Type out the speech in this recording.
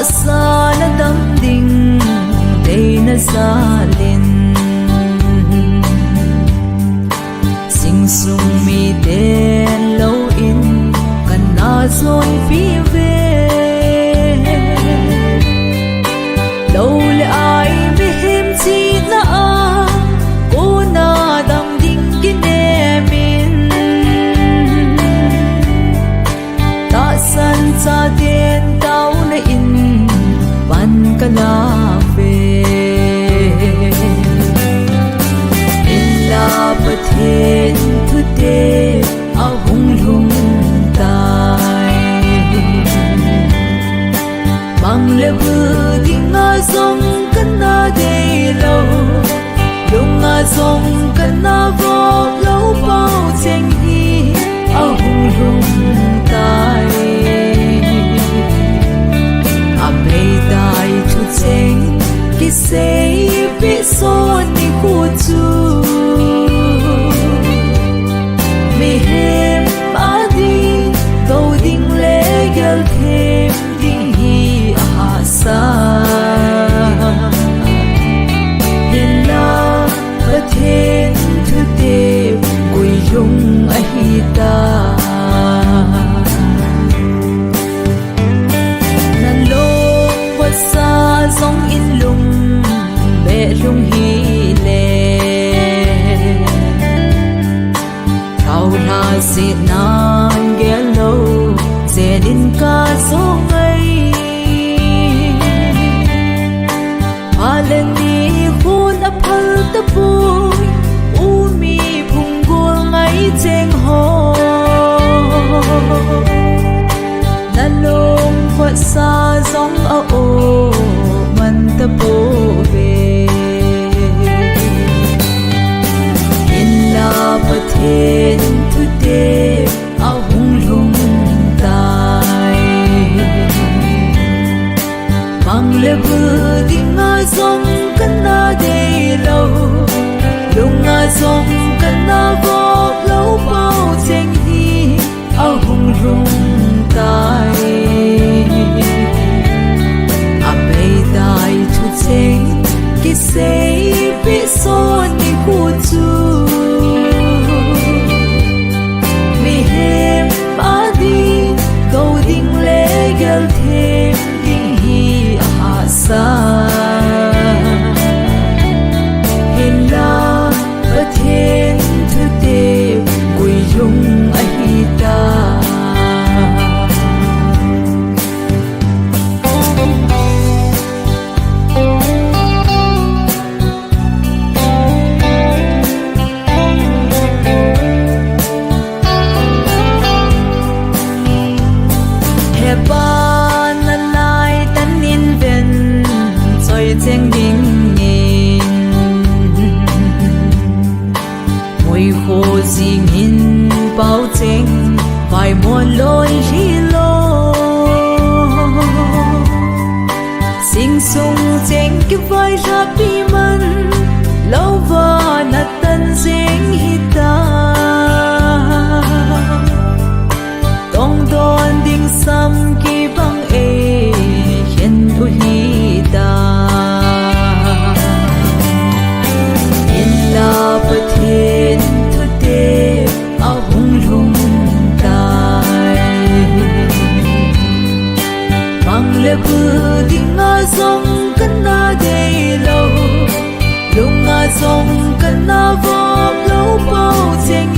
tahsa na đắm đình đây na jalin sing sung mi den lâu in kan na zon phi về lâu le ai mi him chi na a cô na đắm đình kine min ta san sa den tao na in van ka la về in la pathen thu te a hung lung tai mang le bu ding a song kan na de lo lung a song kan na vo lo bao cheng hi a hung lung tai a mei dai thu cheng ki sei bi so ni khu chu mi hem a di câu ding le gel thêm ding hi a ha sa hin la pathen thu te kui yung a hi ta nan lo wat sa song in lung be lung hi le thau na si nan ge lo se din ka so ngai alen ni hun a phal ta pu u mi phung gul ngai cheng ho na lung wat sa song a o man ta po ve in la pathen thu te a hung lung tai mang le bu ding a song kan na de lo lung a song kan na vo lo bao cheng hi a hung lung tai a mei dai thu cheng ki sei bi so ni khu chu mi hem a di câu ding le gel thêm ding hi a ha sa hin la pathen thu te kui yung a hi ta Hepa na lai tan in ven choi cheng ding in mui kho jing in bao cheng vai mon lon hi lo sing sung cheng ki vai ra pi man lo va na tan jeng hi ta tong don ding sam ki bang e hen thu hi ta in la pathen thu te a hung lung tai mang le bu ding a song kan na de lo lung a song kan na vo lo bao cheng